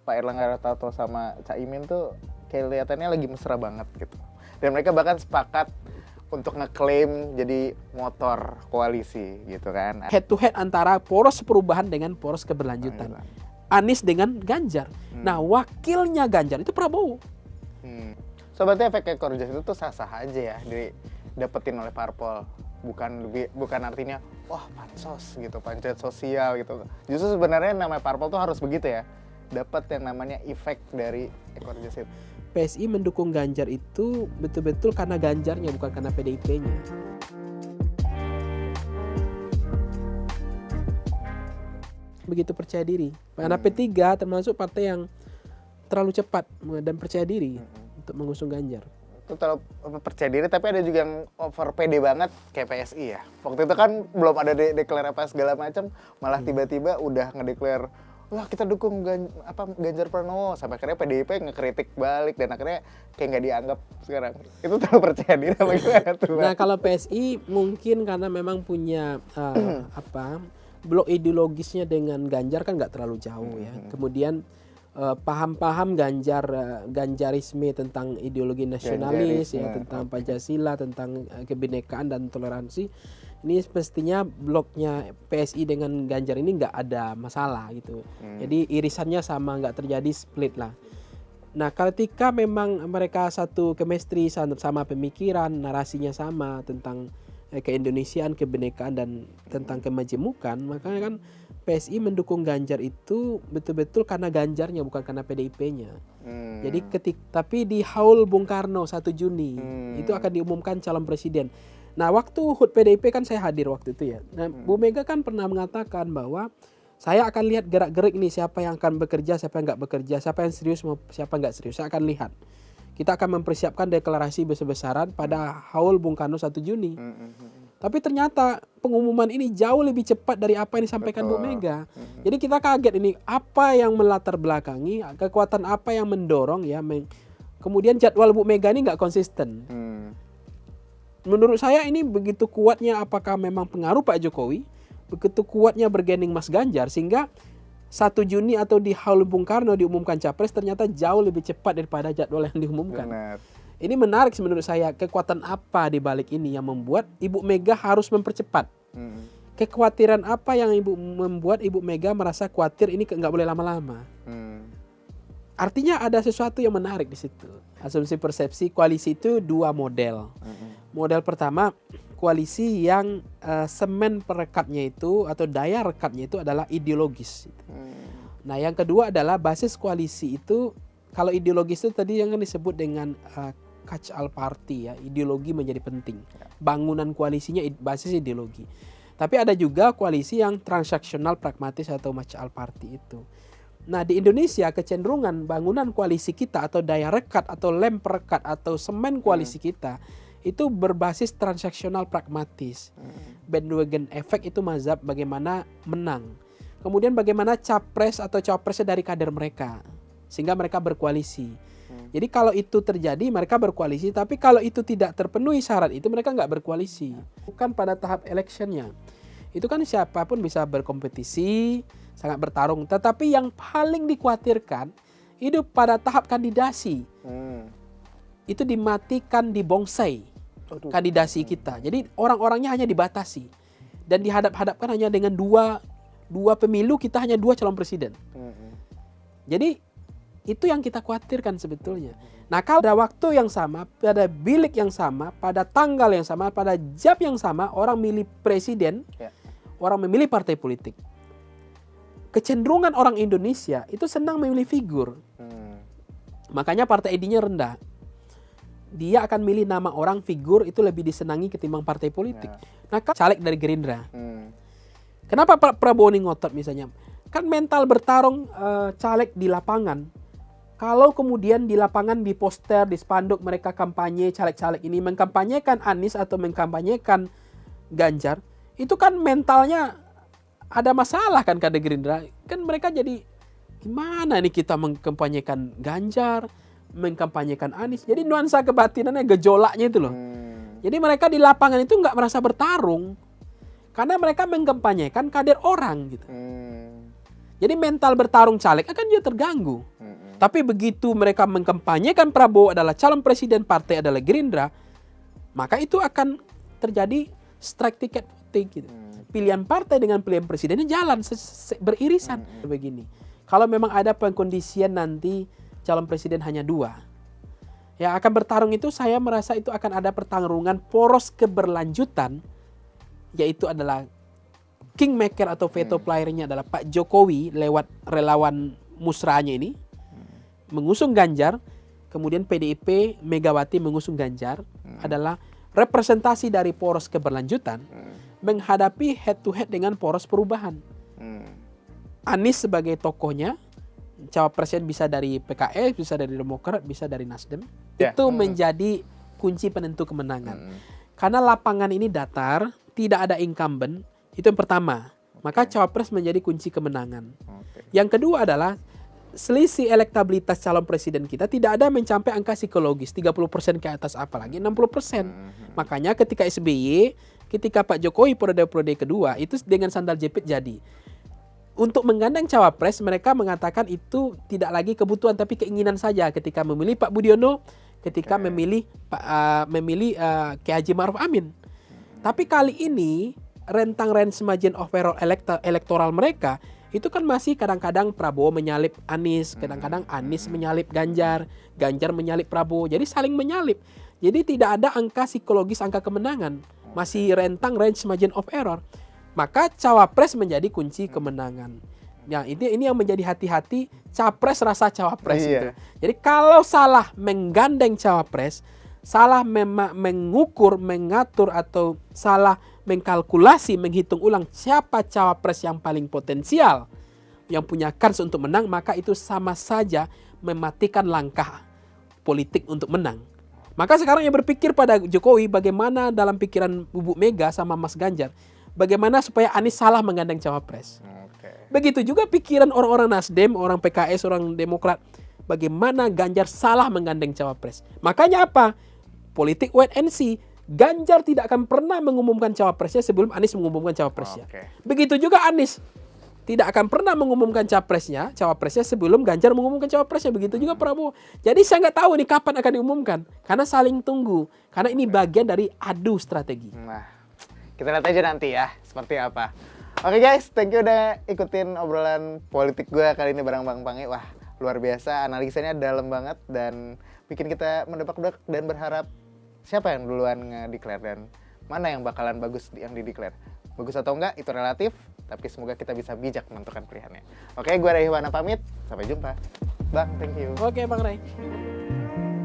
Pak Erlangga Hartarto sama Caimin tuh kelihatannya lagi mesra banget gitu. Dan mereka bahkan sepakat untuk ngeklaim jadi motor koalisi gitu kan. Head to head antara poros perubahan dengan poros keberlanjutan. Anies dengan Ganjar. Nah, wakilnya Ganjar itu Prabowo. Sobatnya efek ekor jas itu tuh sah-sah aja ya didapetin oleh parpol. Bukan artinya wah pansos gitu, pancet sosial gitu. Justru sebenarnya namanya parpol tuh harus begitu ya. Dapat yang namanya efek dari ekor jas itu. PSI mendukung Ganjar itu betul-betul karena Ganjarnya, bukan karena PDIP-nya. Begitu percaya diri. Karena P3 termasuk partai yang terlalu cepat dan percaya diri untuk mengusung Ganjar. Itu terlalu percaya diri, tapi ada juga yang over pede banget kayak PSI ya. Waktu itu kan belum ada deklarasi apa segala macam, malah tiba-tiba udah ngedeklar, wah kita dukung Ganjar Pranowo, sampai akhirnya PDIP ngekritik balik dan akhirnya kayak nggak dianggap sekarang. Itu terlalu percaya diri apa gimana tuh? Nah kalau PSI mungkin karena memang punya blok ideologisnya dengan Ganjar kan nggak terlalu jauh ya. Kemudian paham-paham Ganjarisme tentang ideologi nasionalis ya, tentang Pancasila, tentang kebinekaan dan toleransi. Ini pastinya bloknya PSI dengan Ganjar ini nggak ada masalah gitu. Jadi irisannya sama, nggak terjadi split lah. Nah ketika memang mereka satu chemistry, sama pemikiran, narasinya sama tentang keindonesiaan, kebinekaan dan tentang kemajemukan, makanya kan PSI mendukung Ganjar itu betul-betul karena Ganjarnya, bukan karena PDIP-nya. Jadi tapi di Haul Bung Karno 1 Juni itu akan diumumkan calon presiden. Nah waktu HUT PDIP kan saya hadir waktu itu ya. Nah Bu Mega kan pernah mengatakan bahwa saya akan lihat gerak-gerik ini, siapa yang akan bekerja, siapa yang nggak bekerja, siapa yang serius, siapa nggak serius. Saya akan lihat. Kita akan mempersiapkan deklarasi besar-besaran pada Haul Bung Karno 1 Juni. Tapi ternyata pengumuman ini jauh lebih cepat dari apa yang disampaikan Bu Mega. Jadi kita kaget ini, apa yang melatar belakangi, kekuatan apa yang mendorong ya. Kemudian jadwal Bu Mega ini nggak konsisten. Menurut saya ini begitu kuatnya, apakah memang pengaruh Pak Jokowi, begitu kuatnya bergening Mas Ganjar, sehingga 1 Juni atau di Haul Bung Karno diumumkan capres ternyata jauh lebih cepat daripada jadwal yang diumumkan. Benar. Ini menarik menurut saya, kekuatan apa di balik ini yang membuat Ibu Mega harus mempercepat. Kekhawatiran apa yang membuat Ibu Mega merasa khawatir ini nggak boleh lama-lama. Artinya ada sesuatu yang menarik di situ. Asumsi persepsi koalisi itu 2 model. Model pertama, koalisi yang semen perekatnya itu atau daya rekatnya itu adalah ideologis. Nah yang kedua adalah basis koalisi itu, kalau ideologis itu tadi yang disebut dengan catch-all party ya, ideologi menjadi penting. Bangunan koalisinya basis ideologi. Tapi ada juga koalisi yang transaksional pragmatis atau catch-all party itu. Nah di Indonesia kecenderungan bangunan koalisi kita atau daya rekat atau lem perekat atau semen koalisi kita itu berbasis transaksional pragmatis. Bandwagon effect itu mazhab bagaimana menang. Kemudian bagaimana capres atau cawapresnya dari kader mereka, sehingga mereka berkoalisi. Jadi kalau itu terjadi mereka berkoalisi, tapi kalau itu tidak terpenuhi syarat itu mereka nggak berkoalisi. Bukan pada tahap electionnya. Itu kan siapapun bisa berkompetisi, sangat bertarung. Tetapi yang paling dikhawatirkan itu pada tahap kandidasi. Itu dimatikan, dibongsai kandidasi kita. Jadi orang-orangnya hanya dibatasi. Dan dihadap-hadapkan hanya dengan dua pemilu, kita hanya 2 calon presiden. Jadi itu yang kita khawatirkan sebetulnya. Nah kalau pada waktu yang sama, pada bilik yang sama, pada tanggal yang sama, pada jam yang sama, orang milih presiden, orang memilih partai politik. Kecenderungan orang Indonesia itu senang memilih figur. Makanya partai ID-nya rendah. Dia akan milih nama orang, figur itu lebih disenangi ketimbang partai politik. Nah kan caleg dari Gerindra. Kenapa Pak Prabowo ini ngotot misalnya? Kan mental bertarung caleg di lapangan. Kalau kemudian di lapangan, di poster, di spanduk mereka kampanye, caleg-caleg ini mengkampanyekan Anies atau mengkampanyekan Ganjar, itu kan mentalnya ada masalah kan kader Gerindra. Kan mereka jadi gimana nih kita mengkampanyekan Ganjar, mengkampanyekan Anies. Jadi nuansa kebatinannya, gejolaknya itu loh. Jadi mereka di lapangan itu nggak merasa bertarung. Karena mereka mengkampanyekan kader orang gitu. Jadi mental bertarung caleg akan juga terganggu. Tapi begitu mereka mengkampanyekan Prabowo adalah calon presiden, partai adalah Gerindra, maka itu akan terjadi strike ticket voting gitu. Pilihan partai dengan pilihan presidennya jalan beririsan begini. Kalau memang ada pengkondisian nanti calon presiden hanya 2, yang akan bertarung itu saya merasa itu akan ada pertarungan poros keberlanjutan, yaitu adalah kingmaker atau veto playernya adalah Pak Jokowi lewat relawan musrahnya ini mengusung Ganjar, kemudian PDIP Megawati mengusung Ganjar adalah representasi dari poros keberlanjutan menghadapi head to head dengan poros perubahan. Anies sebagai tokohnya, cawapresnya bisa dari PKS, bisa dari Demokrat, bisa dari Nasdem. Itu menjadi kunci penentu kemenangan. Karena lapangan ini datar, tidak ada incumbent, itu yang pertama. Maka cawapres menjadi kunci kemenangan. Yang kedua adalah selisih elektabilitas calon presiden kita tidak ada mencapai angka psikologis 30% ke atas, apalagi 60%. Makanya ketika SBY, ketika Pak Jokowi periode kedua itu dengan sandal jepit jadi. Untuk menggandeng cawapres mereka mengatakan itu tidak lagi kebutuhan tapi keinginan saja ketika memilih Pak Budiono, ketika memilih Kiai Haji Ma'ruf Amin. Tapi kali ini rentang range margin of error elektoral mereka itu kan masih kadang-kadang Prabowo menyalip Anies, kadang-kadang Anies menyalip Ganjar, Ganjar menyalip Prabowo. Jadi saling menyalip. Jadi tidak ada angka psikologis, angka kemenangan. Masih rentang range margin of error. Maka cawapres menjadi kunci kemenangan. Nah, ini yang menjadi hati-hati capres rasa cawapres itu. Jadi kalau salah menggandeng cawapres, salah mengukur, mengatur atau salah mengkalkulasi, menghitung ulang siapa cawapres yang paling potensial, yang punya kans untuk menang, maka itu sama saja mematikan langkah politik untuk menang. Maka sekarang yang berpikir pada Jokowi bagaimana dalam pikiran Ibu Mega sama Mas Ganjar, bagaimana supaya Anies salah menggandeng cawapres. Begitu juga pikiran orang-orang Nasdem, orang PKS, orang Demokrat, bagaimana Ganjar salah menggandeng cawapres. Makanya apa? Politik wait and see. Ganjar tidak akan pernah mengumumkan cawapresnya sebelum Anies mengumumkan cawapresnya. Begitu juga Anies tidak akan pernah mengumumkan cawapresnya sebelum Ganjar mengumumkan cawapresnya. Begitu juga Prabowo. Jadi saya nggak tahu nih kapan akan diumumkan. Karena saling tunggu. Karena ini bagian dari adu strategi. Nah, kita lihat aja nanti ya seperti apa. Oke guys, thank you udah ikutin obrolan politik gue kali ini bareng Bang Pange. Wah, luar biasa. Analisanya dalam banget dan bikin kita mendebak-debak dan berharap siapa yang duluan nge-declare dan mana yang bakalan bagus yang di-declare. Bagus atau enggak itu relatif, tapi semoga kita bisa bijak menentukan pilihannya. Oke, gue Raywana pamit. Sampai jumpa. Bang, thank you. Oke, Bang Ray.